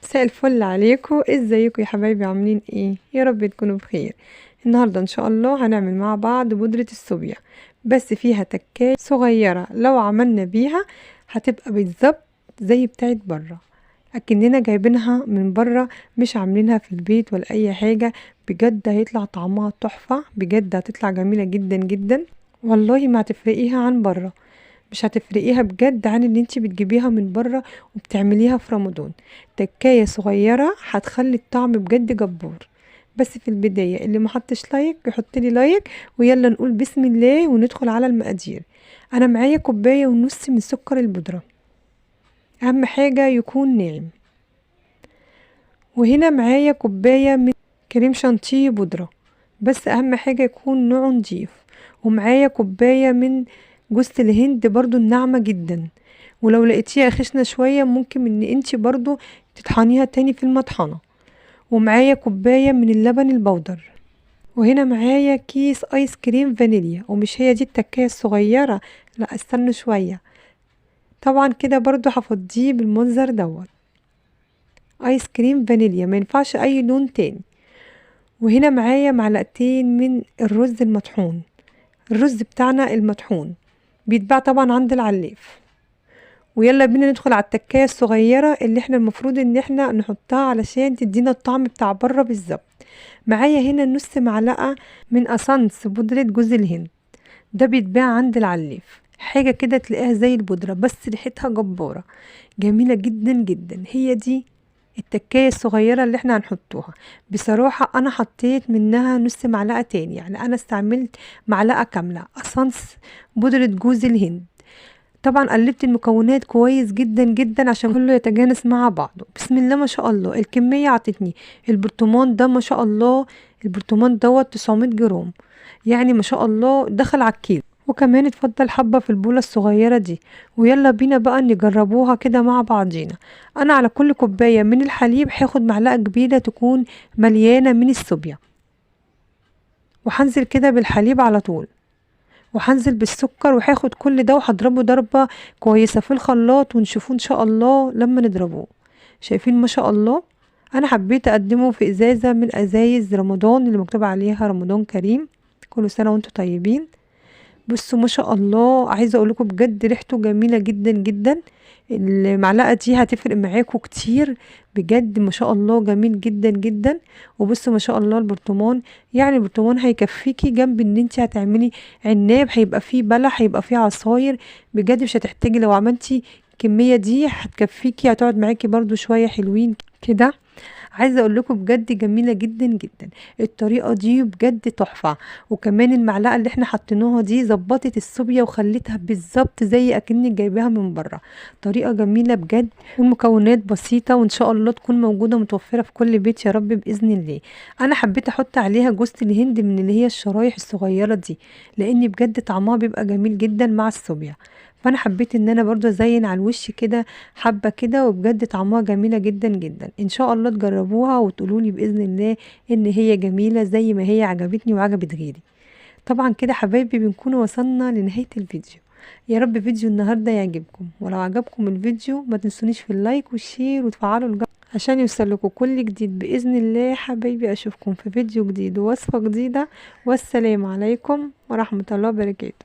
مساء الفل عليكم، ازيكم يا حبايبي؟ عاملين ايه؟ يا رب تكونوا بخير. النهارده ان شاء الله هنعمل مع بعض بودرة الصوبيا، بس فيها تكاية صغيرة لو عملنا بيها هتبقى بالظبط زي بتاعت بره، اكننا جايبينها من بره مش عاملينها في البيت ولا اي حاجة. بجد هيطلع طعمها تحفة، بجد هتطلع جميلة جدا جدا، والله ما هتفرقيها عن بره، مش هتفرقيها بجد عن اللي انتي بتجيبيها من بره وبتعمليها في رمضان. تكاية صغيرة هتخلي الطعم بجد جبار. بس في البداية اللي ما حطش لايك يحط لي لايك، ويلا نقول بسم الله وندخل على المقادير. انا معايا كوباية ونص من سكر البودرة، اهم حاجة يكون ناعم. وهنا معايا كوباية من كريم شانتيه بودرة، بس اهم حاجة يكون نوعه نضيف. ومعايا كوباية من جوز الهند برضو الناعمة جدا، ولو لقيتيها خشنة شوية ممكن ان انتي برضو تطحنيها تاني في المطحنة. ومعايا كوباية من اللبن البودر. وهنا معايا كيس ايس كريم فانيليا، ومش هي دي التكاية الصغيرة، لا استنوا شوية. طبعا كده برضو هفضيه بالمنظر دوت، ايس كريم فانيليا، ما ينفعش اي لون تاني. وهنا معايا معلقتين من الرز المطحون، الرز بتاعنا المطحون بيتباع طبعا عند العلاف. ويلا بينا ندخل على التكاية الصغيرة اللي احنا المفروض ان احنا نحطها علشان تدينا الطعم بتاع بره بالظبط. معايا هنا نص معلقة من اسانس بودرة جوز الهند، ده بيتباع عند العلاف، حاجة كده تلاقيها زي البودرة بس ريحتها جبارة جميلة جدا جدا. هي دي التكاية الصغيرة اللي احنا هنحطوها. بصراحة انا حطيت منها نص معلقة تاني، يعني انا استعملت معلقة كاملة اسانس بودرة جوز الهند. طبعا قلبت المكونات كويس جدا جدا عشان كله يتجانس مع بعضه. بسم الله ما شاء الله، الكمية عطتني البرطمان ده ما شاء الله، البرطمان دوت 900 جرام، يعني ما شاء الله دخل على الكيلو. وكمان اتفضل حبة في البولة الصغيرة دي. ويلا بينا بقى نجربوها كده مع بعضينا. انا على كل كوباية من الحليب هاخد معلقة كبيرة تكون مليانة من الصوبيا، وهنزل كده بالحليب على طول، وهنزل بالسكر، وهاخد كل ده وهضربه ضربة كويسة في الخلاط، ونشوفه ان شاء الله لما نضربه. شايفين ما شاء الله؟ انا حبيت اقدمه في ازازة من ازايز رمضان اللي مكتوب عليها رمضان كريم، كل سنة وانتم طيبين. بصوا ما شاء الله، عايزة اقول لكم بجد ريحته جميلة جدا جدا. المعلقة دي هتفرق معاكم كتير، بجد ما شاء الله جميل جدا جدا. وبصوا ما شاء الله البرطمان، يعني البرطمان هيكفيكي جنب ان انت هتعملي عناب، هيبقى فيه بلح، هيبقى فيه عصاير، بجد مش هتحتاجي. لو عملتي الكمية دي هتكفيكي، هتقعد معاكي برضو شوية حلوين كده. عايزه اقول لكم بجد جميله جدا جدا، الطريقه دي بجد تحفه. وكمان المعلقه اللي احنا حطيناها دي ظبطت الصوبيا وخلتها بالظبط زي اكنك جايباها من بره. طريقه جميله بجد، والمكونات بسيطه، وان شاء الله تكون موجوده متوفره في كل بيت يا رب باذن الله. انا حبيت احط عليها جوز الهند من اللي هي الشرايح الصغيره دي، لان بجد طعمها بيبقى جميل جدا مع الصوبيا. فانا حبيت ان انا برضو ازين على الوش كده حبه كده، وبجد طعمها جميله جدا جدا. ان شاء الله تجربوها وتقولوا لي باذن الله ان هي جميله زي ما هي عجبتني وعجبت غيري. طبعا كده حبايبي بنكون وصلنا لنهايه الفيديو. يا رب فيديو النهارده يعجبكم، ولو عجبكم الفيديو ما تنسونيش في اللايك والشير وتفعلوا الجرس عشان يوصلكوا كل جديد باذن الله. حبايبي اشوفكم في فيديو جديد ووصفه جديده، والسلام عليكم ورحمه الله وبركاته.